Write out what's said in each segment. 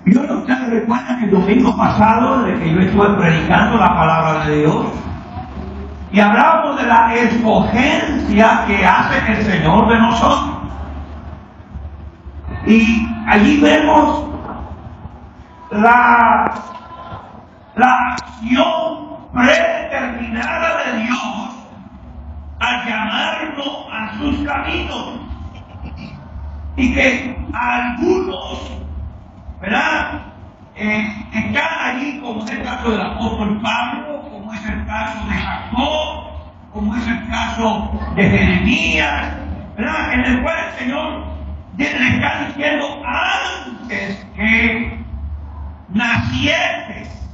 Yo no sé si ustedes recuerdan el domingo pasado de que yo estuve predicando la palabra de Dios y hablábamos de la escogencia que hace el Señor de nosotros. Y allí vemos la acción predeterminada de Dios al llamarnos a sus caminos. Y que algunos, ¿verdad? Están allí, como es el caso del apóstol Pablo, como es el caso de Jacob, como es el caso de Jeremías, ¿verdad? En el cual el Señor le está diciendo: antes que nacieses,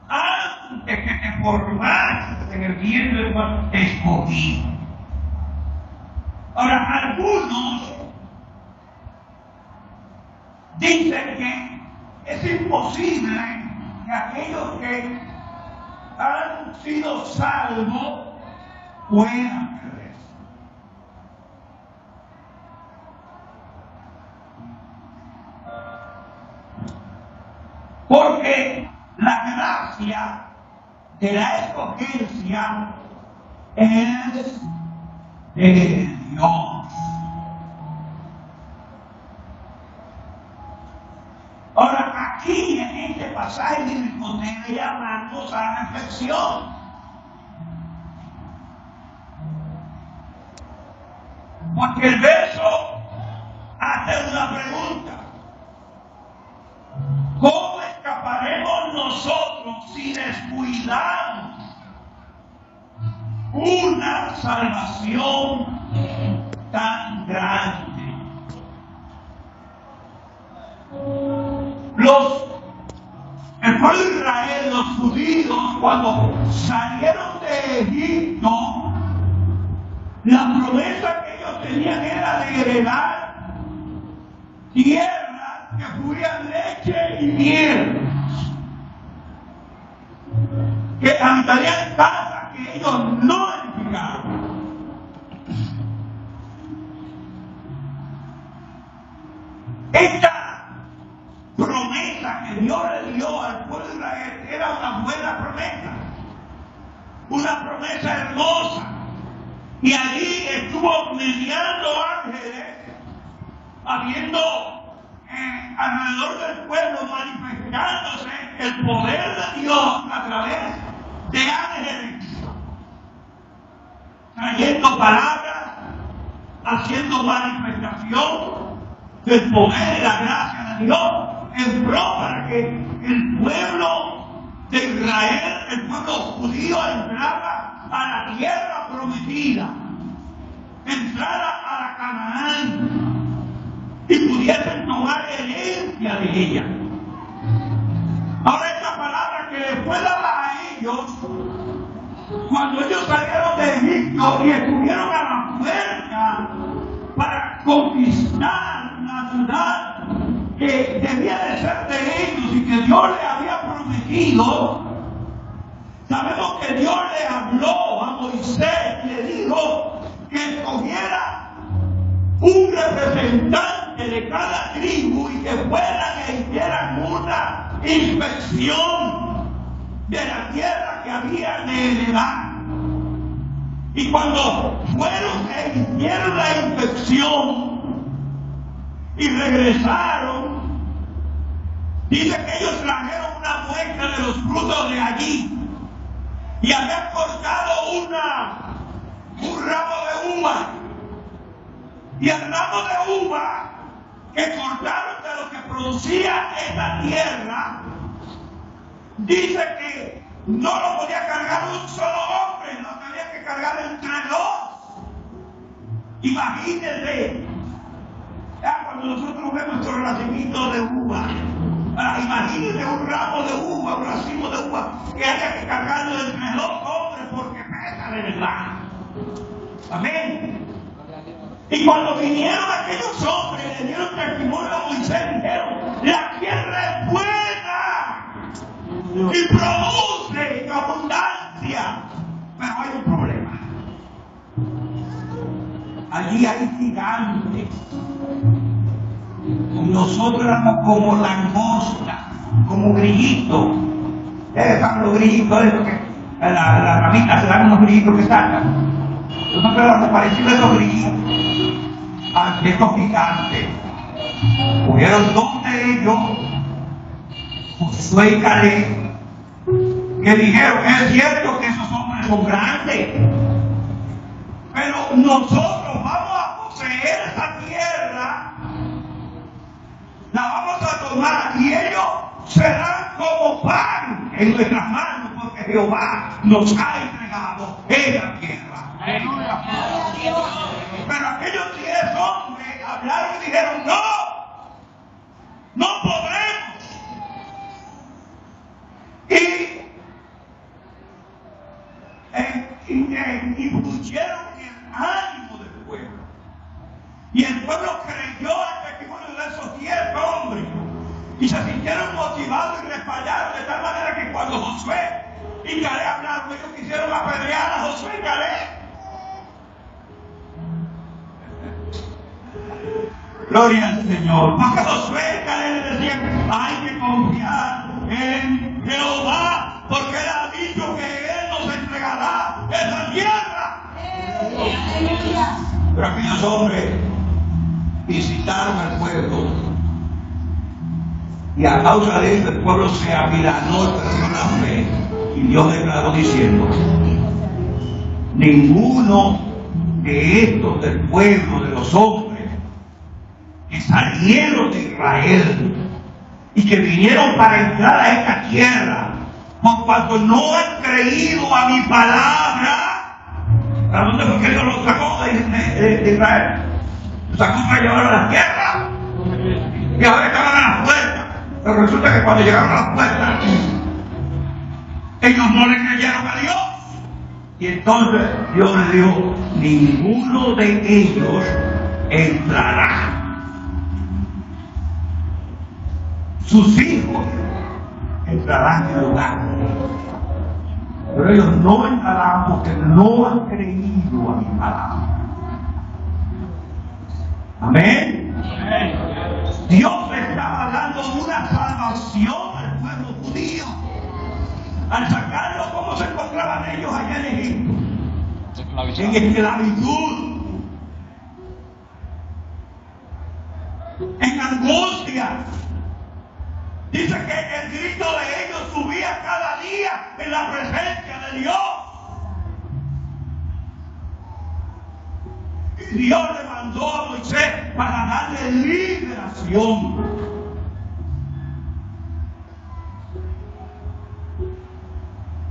antes que te formases en el vientre del cual te escogí. Ahora, algunos dicen que es imposible que aquellos que han sido salvos puedan creer. Porque la gracia de la escogencia es de Dios. Ahora, aquí en este pasaje bíblico debe llamarnos a la reflexión. Porque el verso hace una pregunta: ¿cómo escaparemos nosotros si descuidamos una salvación tan grande? El pueblo de Israel, los judíos, cuando salieron de Egipto, la promesa que ellos tenían era de heredar tierras que fluían leche y miel, que habitarían casas que ellos no edificaron. Esta promesa que Dios le dio al pueblo de Israel era una buena promesa, una promesa hermosa, y allí estuvo mediando ángeles, habiendo alrededor del pueblo manifestándose el poder de Dios a través de ángeles, trayendo palabras, haciendo manifestación del poder y la gracia de Dios en pro para que el pueblo de Israel, el pueblo judío, entrara a la tierra prometida, entrara a la Canaán y pudiesen tomar herencia de ella. Ahora, esta palabra que le fue dada a ellos cuando ellos salieron de Egipto y estuvieron a la puerta para conquistar la ciudad que debía de ser de ellos y que Dios les había prometido, sabemos que Dios le habló a Moisés y le dijo que escogiera un representante de cada tribu y que fueran e hicieran una inspección de la tierra que habían de heredar. Y cuando fueron e hicieron la inspección y regresaron, dice que ellos trajeron una muestra de los frutos de allí y habían cortado un ramo de uva, y el ramo de uva que cortaron de lo que producía esta tierra, dice que no lo podía cargar un solo hombre, lo tenía que cargar entre dos. Imagínense, cuando nosotros vemos nuestro racimito de uva, imagínense un ramo de uva, un racimo de uva que haya que cargarlo entre dos hombres porque pesa de verdad. Amén. Y cuando vinieron aquellos hombres, le dieron testimonio a Moisés, dijeron: la tierra es buena y produce en abundancia, pero hay un problema. Allí hay gigantes nosotros éramos como langosta, como grillitos. Ustedes saben los grillitos, eso que las ramitas se dan unos grillitos que sacan. Nosotros éramos parecidos a esos grillitos, ante estos gigantes. Hubieron dos de ellos, Josué y Caleb, que dijeron: es cierto que esos hombres son grandes, pero nosotros vamos a poseer esa tierra, la vamos a tomar y ellos serán como pan en nuestras manos, porque Jehová nos ha entregado esa tierra. Aleluya. Pero aquellos 10 hombres hablaron y dijeron: no podremos. Y pusieron el ánimo del pueblo. Y el pueblo creyó al testimonio de esos 10 hombres. Y se sintieron motivados y respaldaron de tal manera que cuando Josué y Caleb hablaron, ellos quisieron apedrear a Josué y Caleb. Gloria al Señor. Porque Josué y Caleb le decían: hay que confiar en Jehová, porque Él ha dicho que Él nos entregará esa tierra. Pero aquellos hombres visitaron al pueblo, y a causa de eso el pueblo se amilanó, perdió la fe, y Dios declaró diciendo: ninguno de estos del pueblo, de los hombres que salieron de Israel y que vinieron para entrar a esta tierra, por cuanto no han creído a mi palabra. ¿A dónde fue que Dios los sacó de Israel? Los sacó para llevar a la tierra, y ahora estaban a las puertas. Pero resulta que cuando llegaron a las puertas, ellos no le creyeron a Dios. Y entonces Dios les dijo: ninguno de ellos entrará. Sus hijos entrarán en el lugar, pero ellos no entrarán porque no han creído a mi palabra. Amén. Dios estaba dando una salvación al pueblo judío al sacarlos como se encontraban ellos allá en Egipto, en esclavitud, en angustia. Dice que el grito de ellos subía cada día en la presencia de Dios. Y Dios le mandó a Moisés para darle liberación.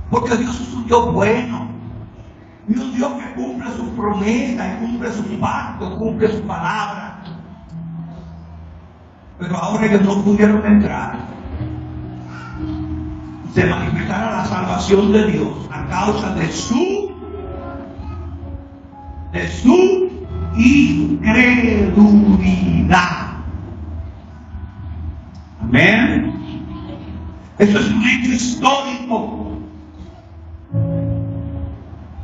Porque Dios es un Dios bueno. Y un Dios que cumple sus promesas, y cumple sus pactos, cumple su palabra. Pero ahora ellos no pudieron entrar. Se manifestará la salvación de Dios a causa de su incredulidad. Amén. Eso es un hecho histórico.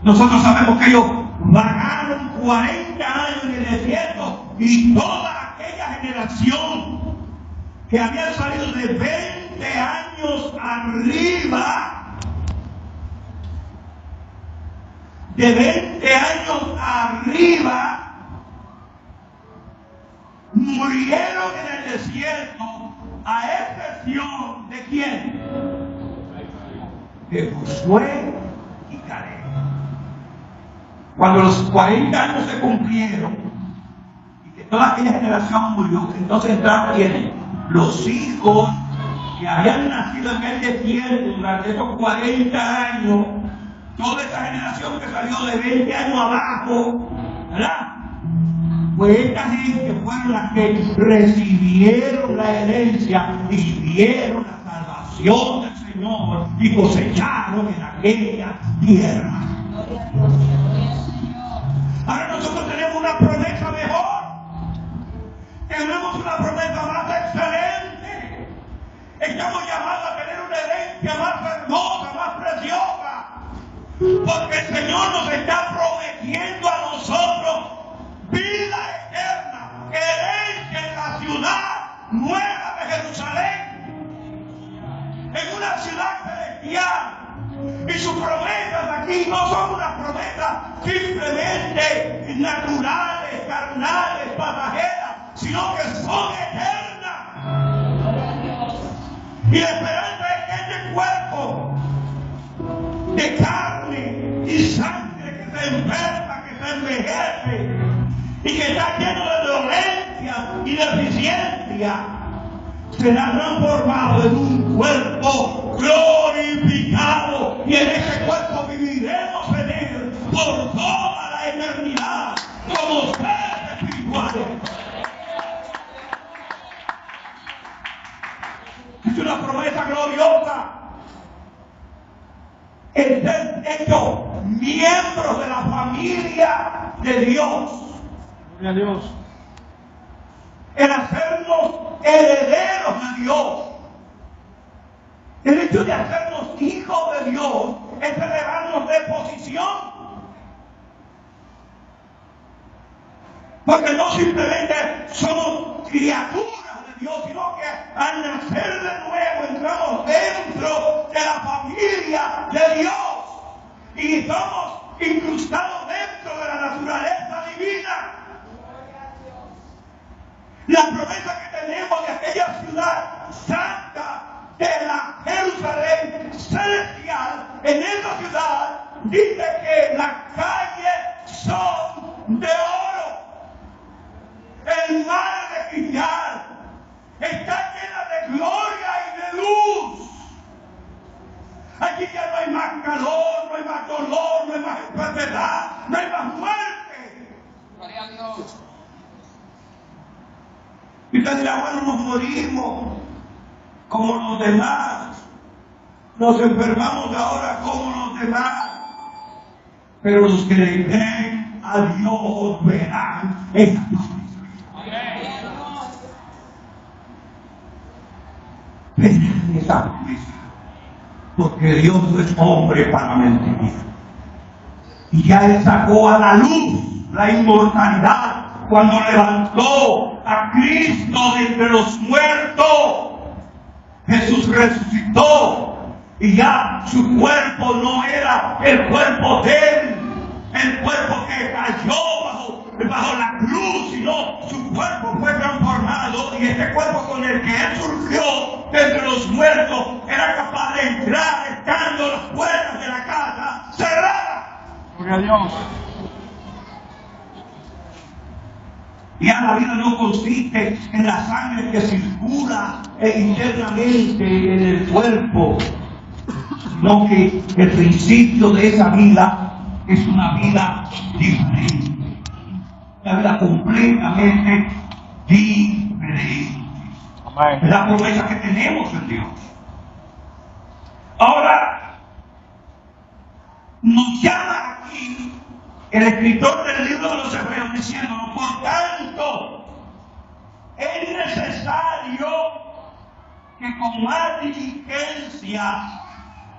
Nosotros sabemos que ellos vagaron 40 años en el desierto, y toda aquella generación que había salido de 20 años arriba, murieron en el desierto, a excepción de ¿quién? De Josué y Caleb. Cuando los 40 años se cumplieron y que toda aquella generación murió, entonces entraron ¿quiénes? Los hijos que habían nacido en el desierto durante esos 40 años, toda esa generación que salió de 20 años abajo, ¿verdad? Pues esta gente fueron las que recibieron la herencia y vieron la salvación del Señor y cosecharon en aquella tierra. Ahora nosotros tenemos una promesa mejor. Tenemos una promesa más excelente. Estamos llamados a tener una herencia más hermosa, más preciosa. Porque el Señor nos está prometiendo a nosotros vida eterna, herencia en la ciudad ciudad celestial. Y sus promesas aquí no son unas promesas simplemente naturales, carnales, pasajeras, sino que son eternas. Y la esperanza es que este cuerpo de carne y sangre que se enferma, que se envejece y que está lleno de dolencias y deficiencias, será transformado en un cuerpo glorificado, y en ese cuerpo viviremos en él por toda la eternidad como seres espirituales. Es una promesa gloriosa el ser hechos miembros de la familia de Dios. Gloria a Dios. El hacernos herederos de Dios. El hecho de hacernos hijos de Dios es elevarnos de posición. Porque no simplemente somos criaturas de Dios, sino que al nacer de nuevo entramos dentro de la familia de Dios y somos incrustados dentro de la naturaleza divina. La promesa que tenemos de aquella ciudad santa, de la Jerusalén celestial, en esa ciudad dice que las calles son de oro, el mar de cristal, está llena de gloria y de luz. Aquí ya no hay más calor, no hay más dolor, no hay más enfermedad, no hay más muerte. Gloria a Dios. Y usted dirá, bueno, nos morimos como los demás, nos enfermamos ahora como los demás, pero los que le creen a Dios verán esa promesa. Verán esa promesa, porque Dios no es hombre para mentir. Y ya Él sacó a la luz la inmortalidad cuando levantó a Cristo de entre los muertos. Jesús resucitó y ya su cuerpo no era el cuerpo de él, el cuerpo que cayó bajo la cruz, sino su cuerpo fue transformado, y este cuerpo con el que él surgió de entre los muertos era capaz de entrar estando las puertas de la casa cerradas. Gloria a Dios. Ya la vida no consiste en la sangre que circula internamente en el cuerpo, sino que el principio de esa vida es una vida diferente, una vida completamente diferente. Amén. Es la promesa que tenemos en Dios. Ahora, nos llama aquí el escritor del libro de los Hebreos diciéndonos, por tanto, es necesario que con más diligencia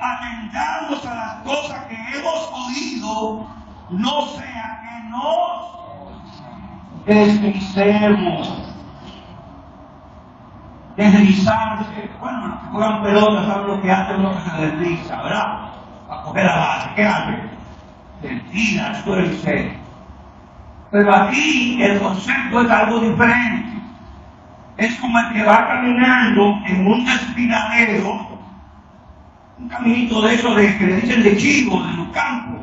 atendamos a las cosas que hemos oído, no sea que nos deslicemos. Deslizarse, bueno, los que juegan pelota saben lo que hacen, lo que se desliza, ¿verdad? A coger la base, ¿qué hacen? Mentira, suerte. Pero aquí el concepto es algo diferente. Es como el que va caminando en un desfiladero, un caminito de esos que le dicen de chivo, de los campos.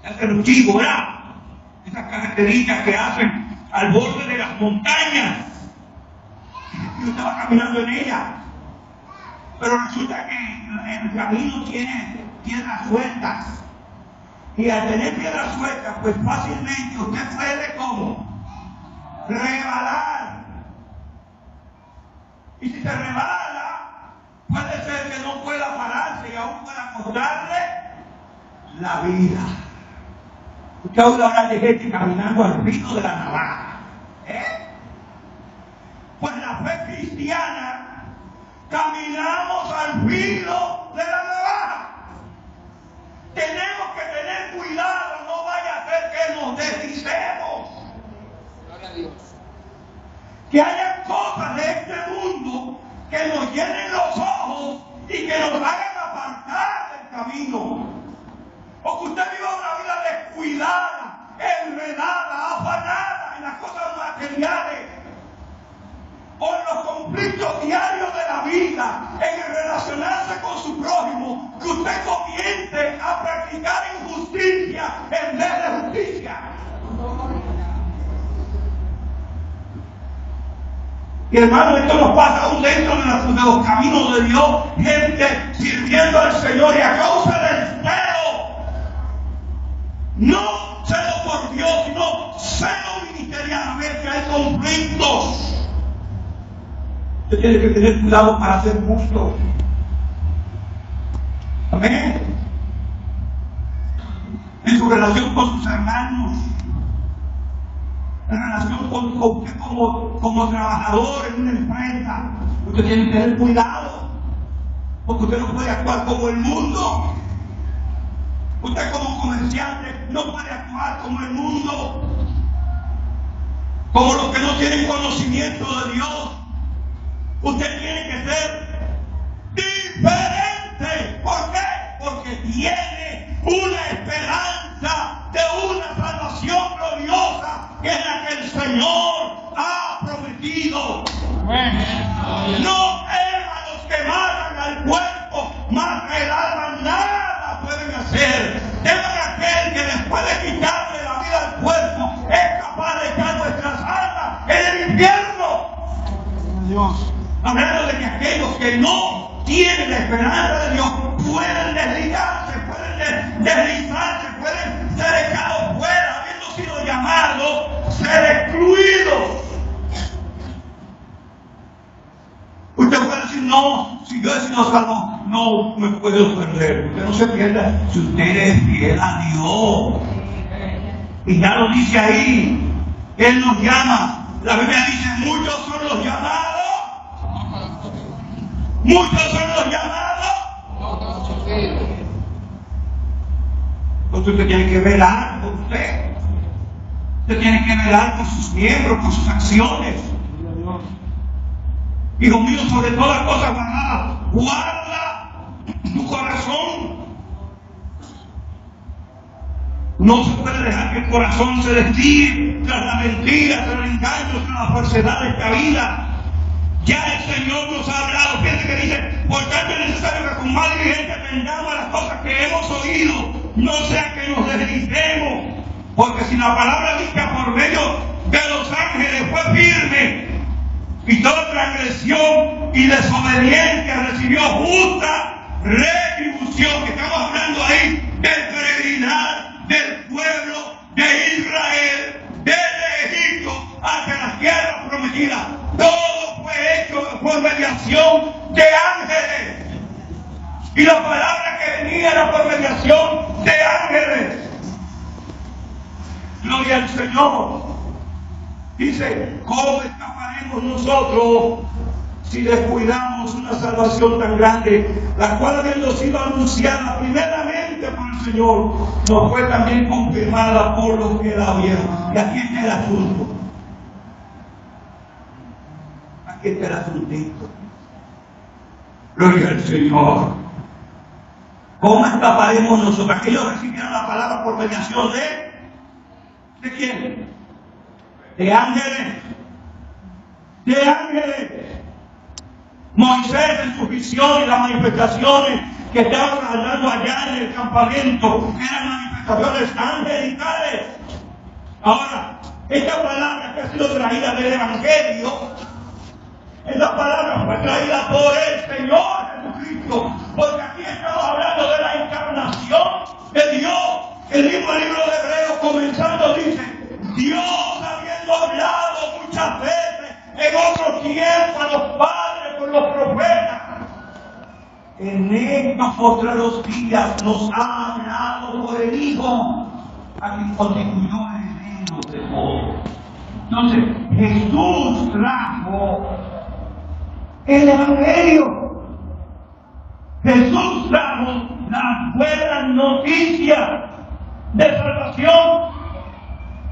Hacen los chivos, ¿verdad? Esas carreteritas que hacen al borde de las montañas. Y usted va caminando en ellas. Pero resulta que el camino tiene piedras sueltas. Y al tener piedras sueltas, pues fácilmente usted puede, ¿cómo? Rebalar. Y si se rebala, puede ser que no pueda pararse y aún pueda costarle la vida. Usted oye hablar de gente caminando al filo de la navaja. Pues la fe cristiana, caminamos al filo de la navaja. Tenemos que tener cuidado, no vaya a ser que nos deslicemos. Gloria a Dios. Que haya cosas de este mundo que nos llenen los ojos y que que nos hagan apartar del camino, o que usted viva una vida descuidada, enredada, afanada en las cosas materiales, o en los conflictos diarios de la vida, en el relacionarse con su prójimo, que usted comience a practicar injusticia en vez de justicia. Y hermano, esto nos pasa aún dentro de los caminos de Dios, gente sirviendo al Señor, y a causa del celo, no celo por Dios, sino celo ministerial, a ver que hay conflictos. Usted tiene que tener cuidado para ser justo. Amén. En su relación con sus hermanos, en relación con usted como trabajador en una empresa, usted tiene que tener cuidado, porque usted no puede actuar como el mundo. Usted como comerciante no puede actuar como el mundo, como los que no tienen conocimiento de Dios. Usted tiene que ser diferente. ¿Por qué? Porque tiene una esperanza de una salvación gloriosa, que es la que el Señor ha prometido. No es a los que matan al cuerpo, mas el alma nada pueden hacer. Deben aquel que después de quitarle la vida al cuerpo es capaz de echar nuestras almas en el infierno. Dios. Hablando de que aquellos que no tienen la esperanza de Dios pueden deslizarse, pueden ser echados fuera, habiendo sido llamados, ser excluidos. Usted puede decir, no, si yo he sido salvo, no me puedo perder. Usted no se pierda si usted es fiel a Dios. Y ya lo dice ahí, Él nos llama. La Biblia dice, muchos son los llamados. Muchos son los llamados. Entonces usted tiene que velar por usted. Usted tiene que velar por sus miembros, por sus acciones. Hijo mío, sobre todas las cosas guardadas, guarda tu corazón. No se puede dejar que el corazón se desvíe tras la mentira, tras el engaño, tras la falsedad de esta vida. Ya el Señor nos ha hablado. Fíjense que dice, por tanto es necesario que con más diligencia atendamos a las cosas que hemos oído, no sea que nos deslicemos, porque si la palabra dicha por medio de los ángeles fue firme, y toda transgresión y desobediencia recibió justa retribución, que estamos hablando ahí del peregrinar del pueblo de Israel desde Egipto hacia la tierra prometida. Todo fue hecho por mediación de ángeles, y la palabra que venía era por mediación de ángeles. Gloria al Señor. Dice, ¿cómo escaparemos nosotros si descuidamos una salvación tan grande, la cual, habiendo sido anunciada primeramente por el Señor, nos fue también confirmada por los que la vieron? Y aquí está el asunto. Aquí está el asuntito. Gloria al Señor. ¿Cómo escaparemos nosotros? Aquellos recibieron la palabra por mediación ¿de quién? De ángeles. De ángeles. Moisés en su visión y las manifestaciones que estaban hablando allá en el campamento eran manifestaciones angelicales. Ahora, esta palabra que ha sido traída del Evangelio, esta palabra fue traída por el Señor Jesucristo, porque aquí estamos hablando de la encarnación de Dios. El mismo libro de Hebreos comenzando dice, Dios habiendo hablado muchas veces en otro tiempo a los padres por los profetas, en estos postreros días nos ha hablado por el Hijo, a quien constituyó heredero de todo. Entonces, Jesús trajo el Evangelio. Jesús trajo la buena noticia de salvación.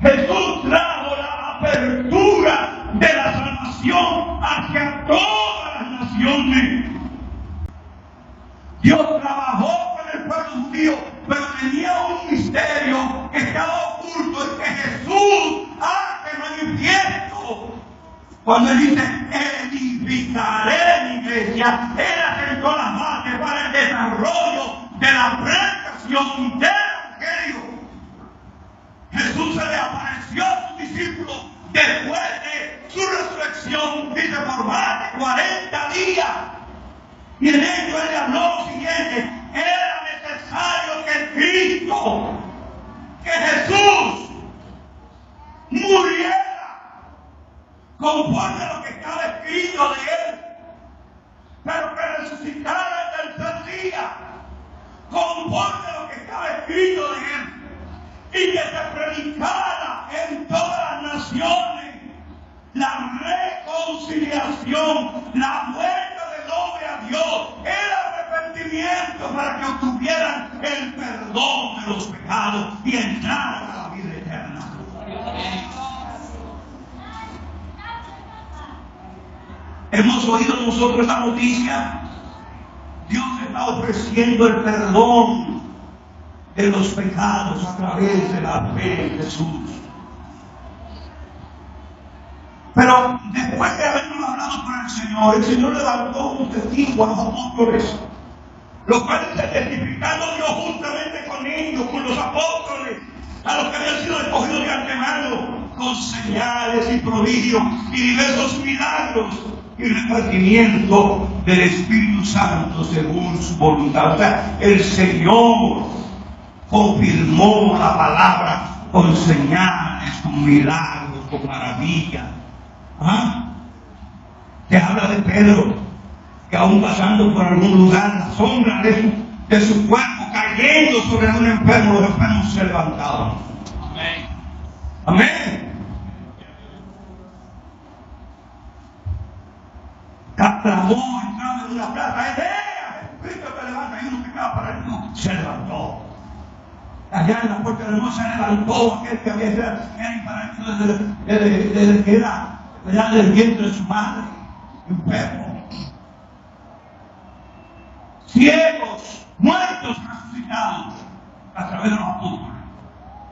Jesús trajo la apertura de la salvación hacia todas las naciones. Dios trabajó con el pueblo judío, pero tenía un misterio que estaba oculto y que Jesús hace manifiesto. Cuando él dice, edificaré mi iglesia, él asentó las bases para el desarrollo de la predicación del evangelio. Jesús se le apareció a sus discípulos después de su resurrección, dice, por más de 40 días. Y en ello él le habló lo siguiente: era necesario que Cristo, que Jesús muriera conforme a lo que estaba escrito de él, pero que resucitara el tercer día conforme a lo que estaba escrito de él, y que se predicara en todas las naciones la reconciliación, la vuelta del hombre a Dios, el arrepentimiento para que obtuvieran el perdón de los pecados y entraran a la vida eterna. Hemos oído nosotros esta noticia. Dios está ofreciendo el perdón de los pecados a través de la fe en Jesús. Pero después de habernos hablado con el Señor levantó un testigo a los apóstoles, los cuales testificando Dios juntamente con ellos, con los apóstoles, a los que habían sido escogidos de antemano, con señales y prodigios y diversos milagros y repartimiento del Espíritu Santo según su voluntad. O sea, el Señor confirmó la palabra con señales, con milagros, con maravillas. Te habla de Pedro, que aún pasando por algún lugar, la sombra de su cuerpo cayendo sobre un enfermo, los enfermos se levantaban. Amén. Amén. Clamó entrando en una plaza: Jesucristo te levanta. Y uno que estaba paralítico se levantó. Allá en la puerta del mundo se levantó aquel que había sido paralítico desde que era del vientre de su madre, enfermo. Ciegos, muertos, resucitados a través de los apóstoles,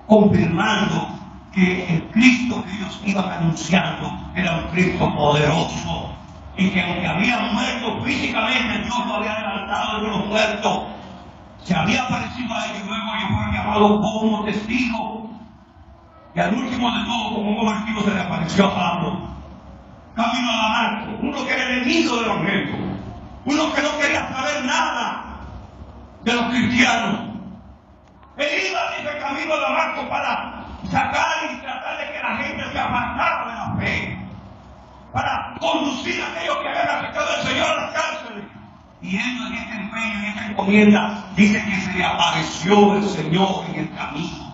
confirmando que el Cristo que ellos iban anunciando era un Cristo poderoso, y que aunque habían muerto físicamente, Dios lo había levantado de los muertos. Se había aparecido a ellos, luego ellos fueron llamados como testigos, y al último de todo, como un convertido, se le apareció a Pablo camino a Damasco, uno que era enemigo de los griegos, uno que no quería saber nada de los cristianos. Él iba desde camino a Damasco para sacar y tratar de que la gente se apartara de la fe, para conducir a aquellos que habían aceptado al Señor a las cárceles. Y él, en este empeño, en esta encomienda, dice que se le apareció el Señor en el camino.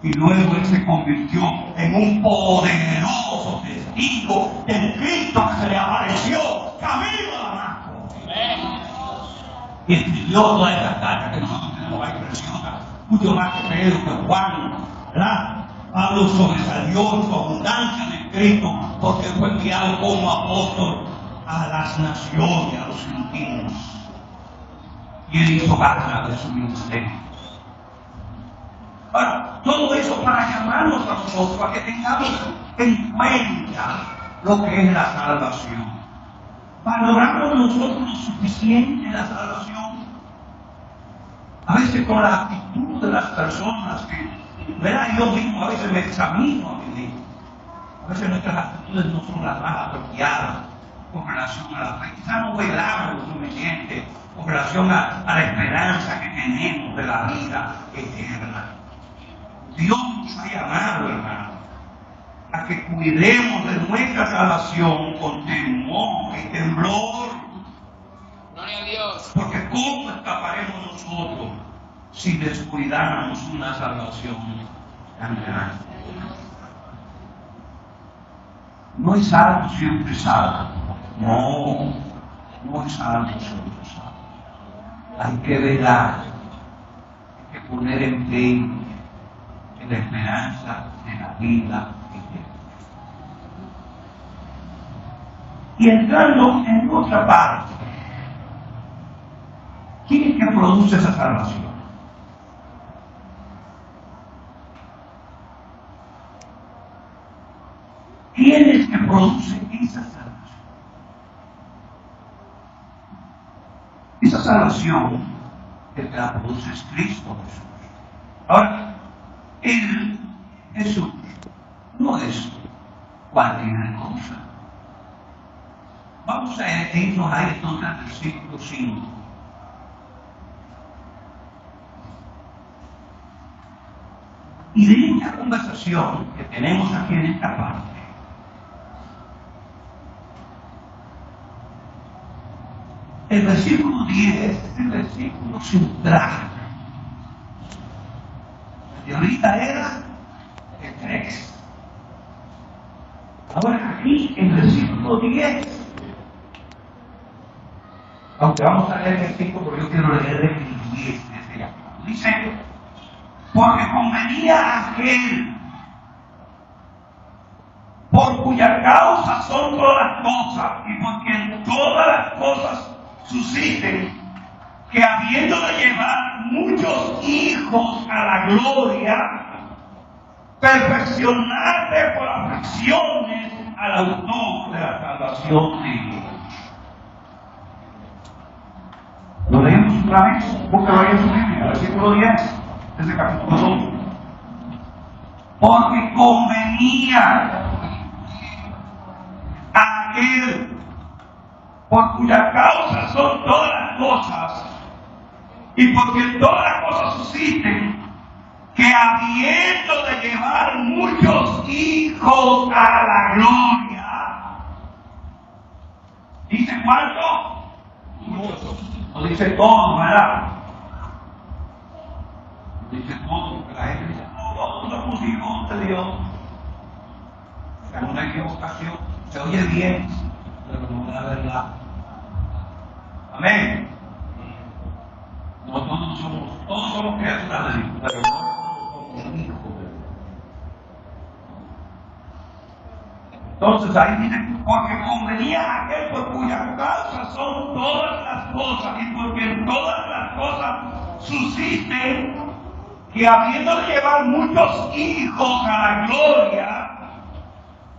Y luego él se convirtió en un poderoso testigo del Cristo que se le apareció camino a Damasco. Y escribió todas estas cartas que nosotros tenemos ahí preciosas, mucho más que Pedro, que Juan, ¿verdad? Pablo sobresalió en su abundancia de escrito porque fue enviado como apóstol a las naciones, a los gentiles. Y él hizo gala de su ministerio. Ahora, todo eso para llamarnos a nosotros a que tengamos en cuenta lo que es la salvación. ¿Valoramos nosotros lo suficiente la salvación? A veces con la actitud de las personas que, ¿verdad? Yo mismo a veces me examino a mí mismo. A veces nuestras actitudes no son las más apropiadas con relación a la fe. Quizás no velamos lo suficiente con relación a la esperanza que tenemos de la vida eterna. Dios nos ha llamado, hermano, a que cuidemos de nuestra salvación con temor y temblor. Gloria a Dios. Porque ¿cómo escaparemos nosotros si descuidáramos una salvación tan grande? No es algo siempre salvo. No es algo siempre salvo. Hay que velar, hay que poner empeño en la esperanza de la vida eterna. Y entrando en otra parte, ¿qué produce esa salvación? ¿Quién es que produce esa salvación? Esa salvación el que la produce es Cristo Jesús. Ahora, Él, Jesús, no es cualquier cosa. Vamos a irnos a esto en el versículo 5. Y de esta conversación que tenemos aquí en esta parte, el versículo 10 es el versículo central. Y ahorita era el 3. Ahora aquí, en el versículo 10, aunque vamos a leer el 5, porque yo quiero leer el 10 desde acá. Dice, porque convenía a aquel por cuya causa son todas las cosas y porque en todas las cosas susciten, que habiendo de llevar muchos hijos a la gloria, perfeccionarse por aflicciones al autor de la salvación de ellos. Lo leemos otra vez, búscalo ahí en su Biblia, versículo 10, desde capítulo 2. Porque convenía a aquel por cuya causa son todas las cosas, y porque todas las cosas susciten, que habiendo de llevar muchos hijos a la gloria, ¿dice cuánto? Muchos. No dice todo, ¿verdad? No dice todo, porque la gente dice, no, todos somos hijos de Dios. Es una equivocación, se oye bien, pero no es la verdad. Amén. No, todos somos criaturas de Dios, pero no somos hijos de Dios. Entonces ahí dice, porque convenía a aquel por cuya causa son todas las cosas, y porque en todas las cosas susciten, que habiendo de llevar muchos hijos a la gloria,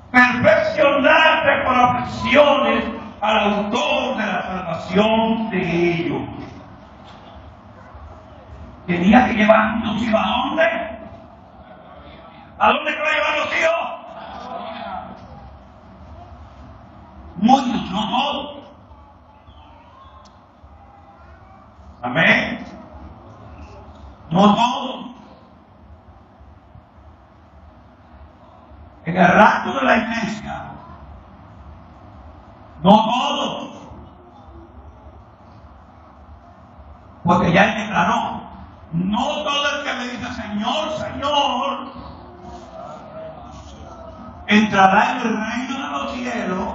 perfeccionarse por aflicciones al autor de la salvación de ellos. Tenía que llevar muchos hijos. ¿A dónde? ¿A dónde que va a llevar los hijos? Muchos, no todos. Amén. No todos. En el rapto de la iglesia, no todos. Porque ya él declaró, no todo el que me dice Señor, Señor, entrará en el reino de los cielos,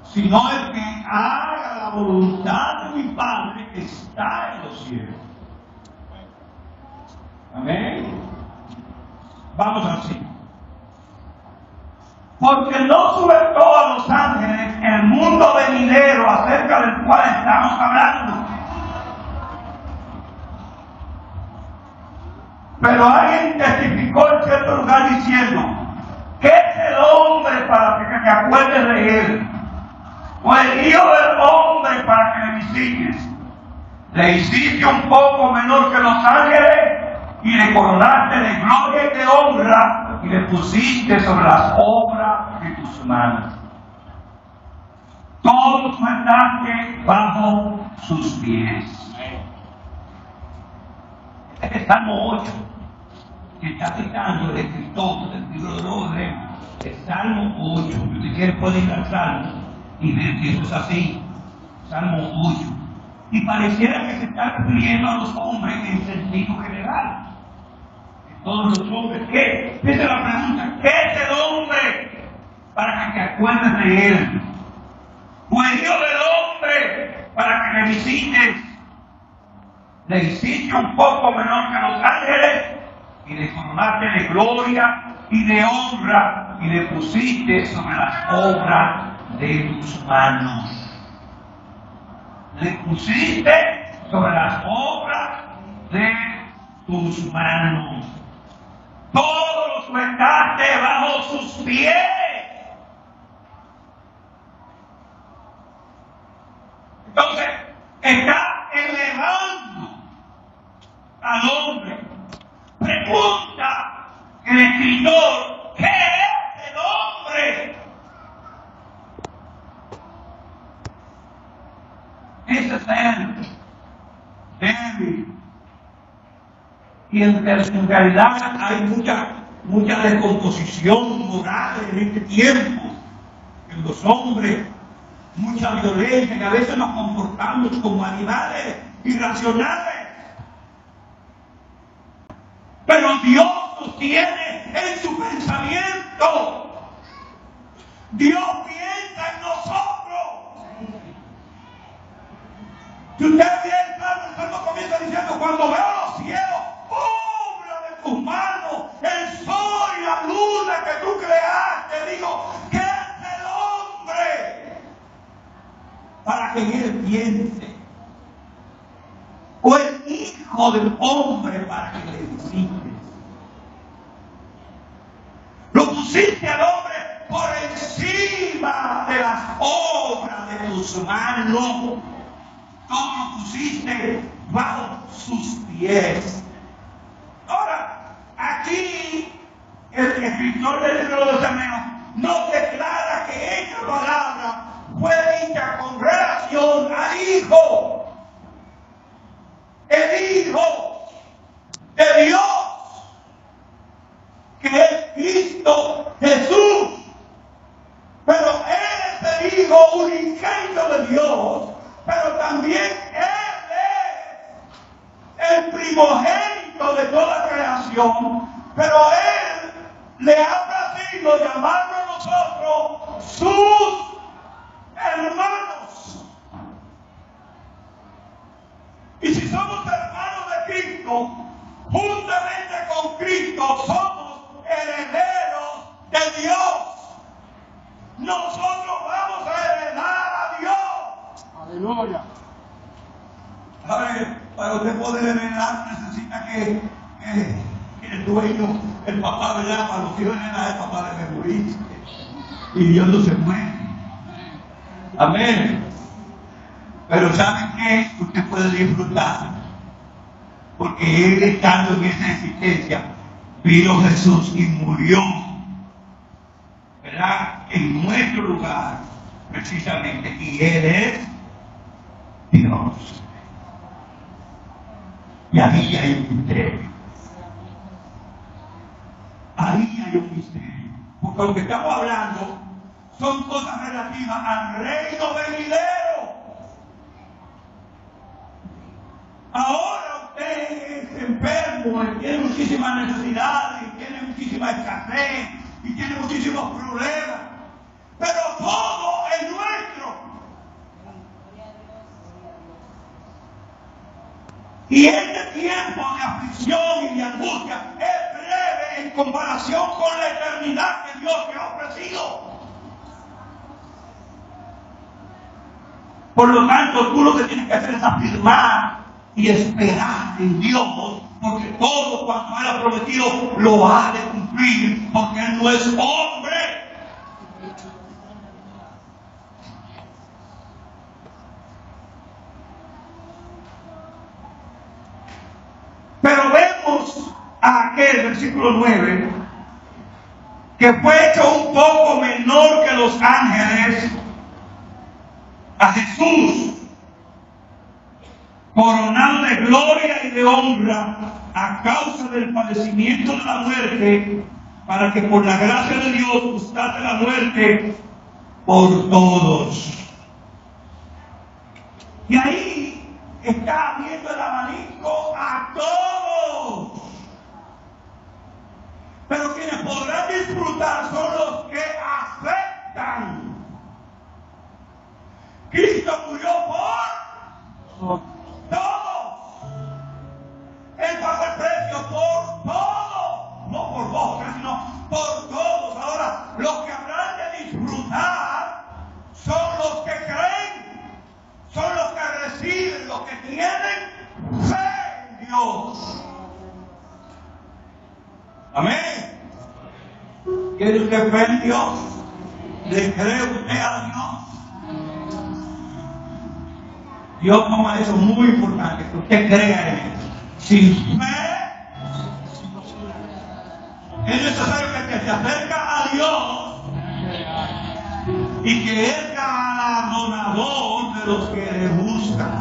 sino el que haga la voluntad de mi Padre que está en los cielos. Amén. Vamos así. Porque no sujetó a los ángeles el mundo venidero acerca del cual estamos hablando. Pero alguien testificó en cierto lugar diciendo, ¿qué es el hombre para que te acuerdes de él? O el hijo del hombre para que le visites. Le hiciste un poco menor que los ángeles y le coronaste de gloria y de honra y le pusiste sobre las obras de tus manos. Todo sueltaste bajo sus pies. Este es el Salmo 8, que está citando el escritor del libro de los Hebreos, el Salmo 8. Si usted quiere puede ir al Salmo y ver que eso es así. Salmo 8. Y pareciera que se está refiriendo a los hombres en sentido general. Todos los hombres, ¿qué? Esa es la pregunta, ¿qué es el hombre para que te acuerdes de él? ¿O el hijo del hombre para que le visites? Le hiciste un poco menor que los ángeles y le coronaste de gloria y de honra y le pusiste sobre las obras de tus manos. Le pusiste sobre las obras de tus manos. Todo lo sueltaste bajo sus pies. Entonces, está elevando al hombre. Pregunta el escritor, ¿qué es el hombre? Ese ser débil. Y en realidad hay mucha descomposición moral en este tiempo. En los hombres, mucha violencia, que a veces nos comportamos como animales irracionales. Pero Dios nos tiene en su pensamiento. Dios piensa en nosotros. Si usted ve el Salmo comienza diciendo, cuando veo los cielos, obra de tus manos, el sol y la luna que tú creaste, digo, ¿qué es el hombre? Para que él piense. O el hijo del hombre para que le visites. Lo pusiste al hombre por encima de las obras de tus manos. Todo lo pusiste bajo sus pies. Ahora, aquí el escritor del libro de los Hebreos nos declara que esta palabra fue dicha con relación al Hijo. El Hijo de Dios, que es Cristo Jesús. Pero Él es el Hijo unigénito de Dios, pero también Él es el primogénito de toda creación. Pero Él le ha placido llamarnos a nosotros sus hermanos. Y si somos hermanos de Cristo, juntamente con Cristo somos herederos de Dios. Nosotros vamos a heredar a Dios. Aleluya. A ver, para usted poder heredar necesita que el dueño, el papá, ¿verdad? Para los hijos heredar, el papá debe morir. Y Dios no se muere. Amén. Pero ¿saben qué? Usted puede disfrutar. Porque Él, estando en esa existencia, vino Jesús y murió, ¿verdad? En nuestro lugar, precisamente. Y Él es Dios. Y ahí hay un misterio. Ahí hay un misterio. Porque lo que estamos hablando son cosas relativas al reino venidero. Ahora usted es enfermo, tiene muchísimas necesidades, tiene muchísima escasez, y tiene muchísimos problemas. Pero todo es nuestro. Y este tiempo de aflicción y de angustia es breve en comparación con la eternidad que Dios te ha ofrecido. Por lo tanto, tú lo que tienes que hacer es afirmar y esperar en Dios, porque todo cuanto Él ha prometido lo ha de cumplir, porque Él no es hombre. Pero vemos a aquel versículo 9, que fue hecho un poco menor que los ángeles, a Jesús, coronado de gloria y de honra a causa del padecimiento de la muerte, para que por la gracia de Dios gustase la muerte por todos. Y ahí está abriendo el abanico a todos. Pero quienes podrán disfrutar son los que aceptan. Cristo murió por todos. Él pagó el precio por todos. No por vos, sino por todos. Ahora, los que habrán de disfrutar son los que creen, son los que reciben, los que tienen Dios. Amén. ¿Quiere usted ver a Dios? ¿Le cree usted a Dios? Dios toma eso muy importante, que usted crea en Él. Sin fe, es necesario que se acerca a Dios y que es galardonador de los que le buscan.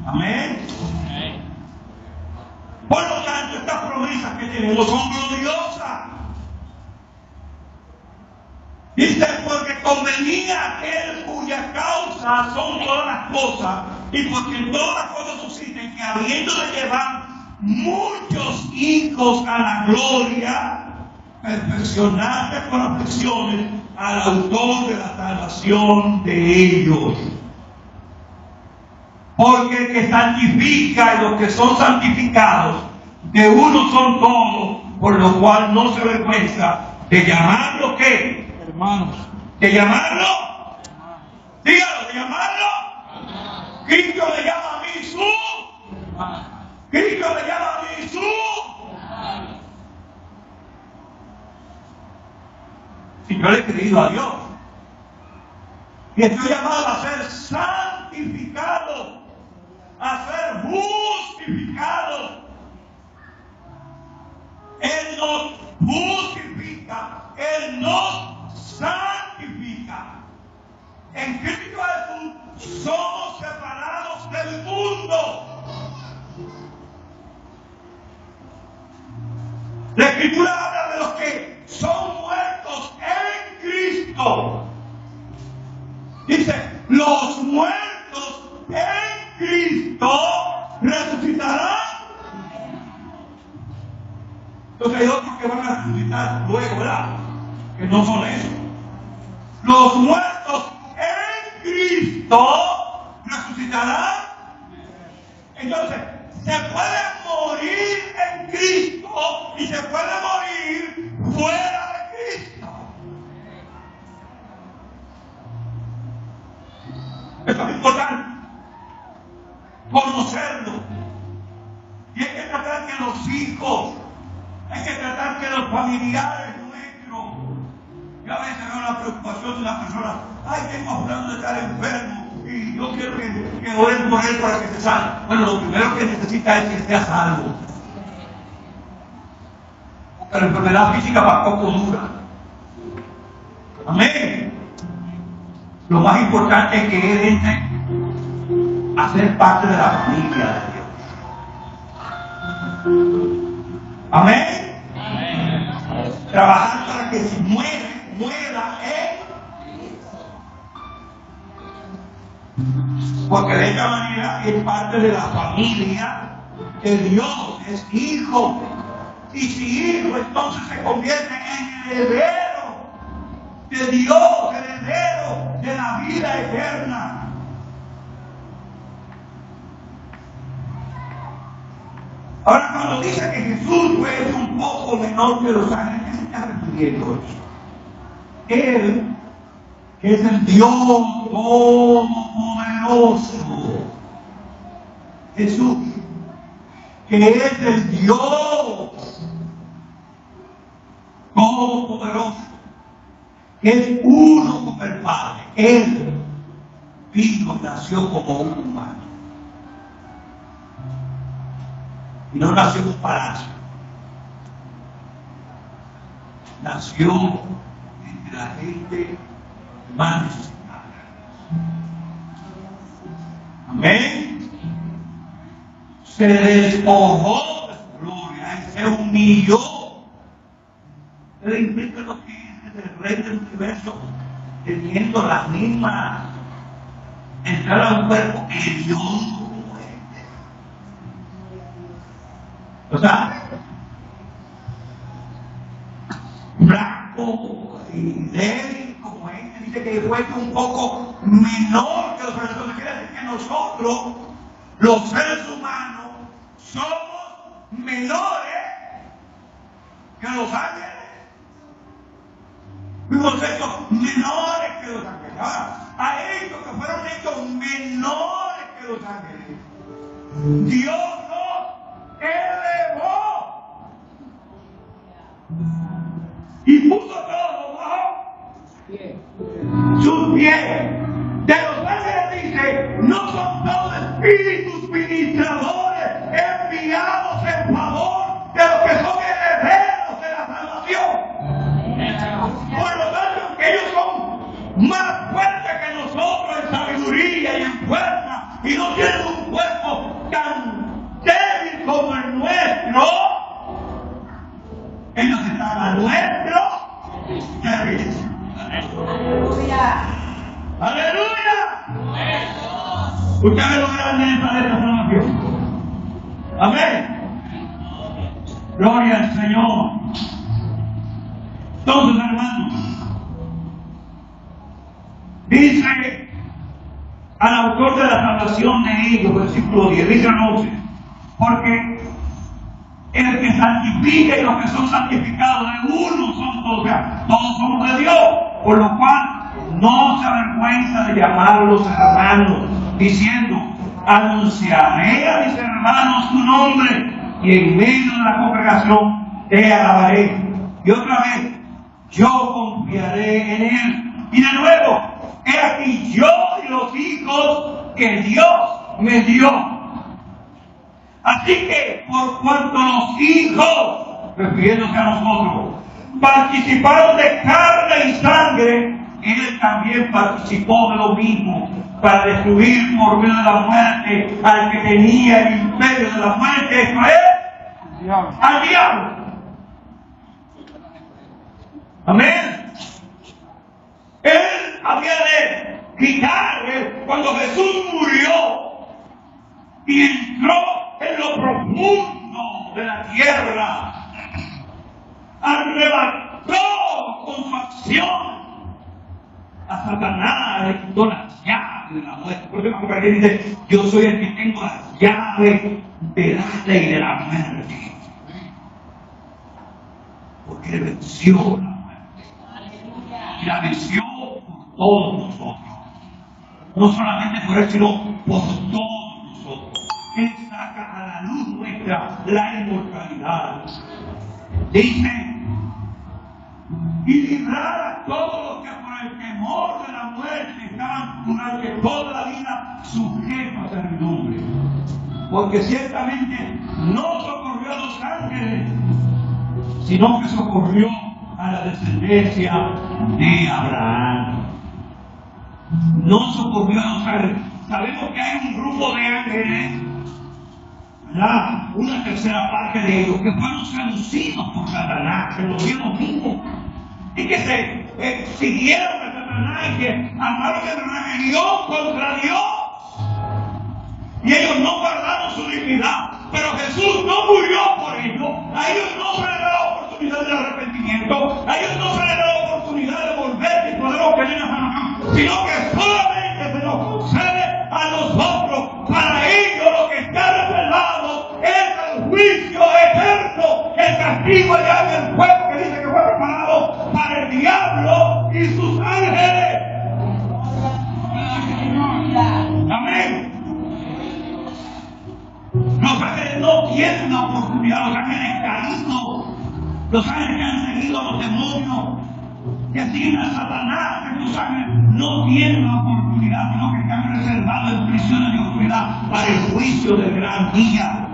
Amén. Por lo tanto, estas promesas que tenemos son gloriosas. Dice, porque convenía aquel cuya causa son todas las cosas, y porque en todas las cosas susciten, que habiendo de llevar muchos hijos a la gloria, perfeccionarse con aflicciones al autor de la salvación de ellos. Porque el que santifica y los que son santificados, de uno son todos, por lo cual no se avergüenza de llamarlo ¿qué? Hermanos. ¿De llamarlo? Dígalo, de llamarlo. Cristo le llama a mí su. Cristo le llama a mí su. Si yo le he creído a Dios y estoy llamado a ser santificado, a ser justificado. Él nos justifica, Él nos santifica. En Cristo Jesús somos separados del mundo. La Escritura habla de los que son muertos en Cristo. Dice, los muertos en Cristo resucitarán. Entonces hay otros que van a resucitar luego, ¿verdad? Que no son esos. Los muertos en Cristo resucitarán. Entonces, se puede morir en Cristo y se puede morir fuera de Cristo. Esto es importante. Conocerlo. Y hay que tratar que los hijos, hay que tratar que los familiares nuestros. Yo a veces veo la preocupación de una persona. Ay, tengo a fulano de estar enfermo y yo quiero que oren por él para que se salve. Bueno, lo primero que necesita es que esté salvo. Porque la enfermedad física va poco dura. Amén. Lo más importante es que él entre a ser parte de la familia de Dios. Amén. Amén. Trabajar para que si muera él. Porque de esta manera es parte de la familia de Dios, es hijo. Y si hijo, entonces se convierte en heredero de Dios, heredero de la vida eterna. Ahora, cuando dice que Jesús fue un poco menor que los ángeles, ¿qué se está refiriendo? Él, que es el Dios todopoderoso, Jesús, que es el Dios todopoderoso, que es uno con el Padre. Él vino y nació como un humano. Y no nació en un palacio. Nació entre la gente más necesitada. Amén. Se despojó de su gloria y se humilló. Él implica lo que es el rey del universo, teniendo la misma entrada a un cuerpo que Dios. O sea, blanco y débil como él, dice que fue un poco menor que los ángeles. Entonces quiere decir que nosotros, los seres humanos, somos menores que los ángeles. Fuimos hechos menores que los ángeles. Ahora, a ellos que fueron hechos menores que los ángeles, Dios nos elevó y puso todo bajo sus pies. De los ángeles dice, no son todos espíritus ministradores enviados en favor de los que son herederos de la salvación. Por lo tanto, que ellos son más fuertes que nosotros en sabiduría y en fuerza, y no tienen un cuerpo tan débil como el nuestro, ellos están a nuestro servicio. Aleluya. ¡Aleluya! Usted ve lo grande de esta transformación. Amén. Gloria al Señor. Entonces, hermanos, dice al autor de la salvación de ellos, versículo 10, dice anoche, porque el que santifica y los que son santificados de uno son todos, o sea, todos somos de Dios, por lo cual no se avergüenza de llamarlos hermanos, diciendo, anunciaré a mis hermanos tu nombre, y en medio de la congregación te alabaré. Y otra vez, yo confiaré en él. Y de nuevo, he aquí yo y los hijos que Dios me dio. Así que, por cuanto los hijos, refiriéndose a nosotros, participaron de carne y sangre, él también participó de lo mismo, para destruir por medio de la muerte al que tenía el imperio de la muerte, esto es, al diablo. Amén. Él había de quitarle cuando Jesús murió y entró en lo profundo de la tierra, arrebató con su acción a Satanás, le quitó las llaves de la muerte. Por eso Juan dice, yo soy el que tengo las llaves de la ley de la muerte, porque él venció la muerte y la venció por todos nosotros, no solamente por él, sino por todos nosotros. Él saca a la luz nuestra la inmortalidad. Dice, y librar a todos los que por el temor de la muerte estaban durante toda la vida sujetos a servidumbre. Porque ciertamente no socorrió a los ángeles, sino que socorrió a la descendencia de Abraham. No socorrió a los ángeles. Sabemos que hay un grupo de ángeles, ¿verdad? Una tercera parte de ellos que fueron seducidos por Satanás, que lo vieron mismos, y que se siguieron a Satanás y que armaron en rebelión contra Dios. Y ellos no guardaron su dignidad, pero Jesús no murió por ellos. A ellos no se les da la oportunidad del arrepentimiento, a ellos no se les da la oportunidad de volver y poder obtener la salvación, sino que solamente se nos concede a nosotros. Para ellos lo que está reservado es el juicio eterno, el castigo allá en el fuego que dice que fue preparado para el diablo y sus ángeles. Amén. Los ángeles no tienen la oportunidad, los ángeles caídos, los ángeles que han seguido a los demonios, que siguen a Satanás, estos ángeles no tienen la oportunidad, sino que están reservados en prisiones de oscuridad para el juicio del gran día.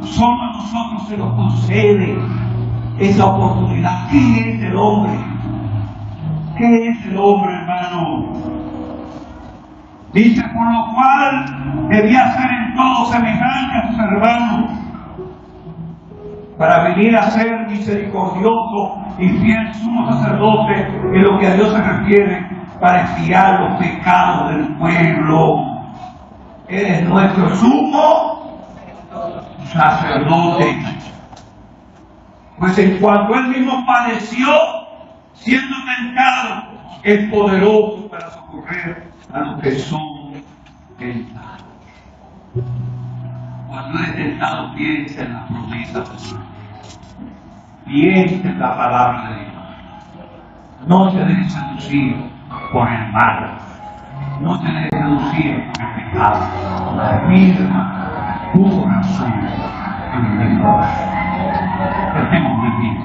Solo a nosotros se nos concede esa oportunidad. ¿Qué es el hombre? ¿Qué es el hombre, hermano? Dice, por lo cual debía ser en todo semejante a sus hermanos, para venir a ser misericordioso y fiel sumo sacerdote en lo que a Dios se refiere, para expiar los pecados del pueblo. Él es nuestro sumo sacerdote. Pues en cuanto él mismo padeció, siendo tentado, es poderoso para socorrer a los que son tentados. Cuando eres tentado, piensa en las promesas de Dios. Piensa en la palabra de Dios. No te dejes seducir por el mal. No te dejes seducir por el pecado. Afirma corazón. Estemos de pie.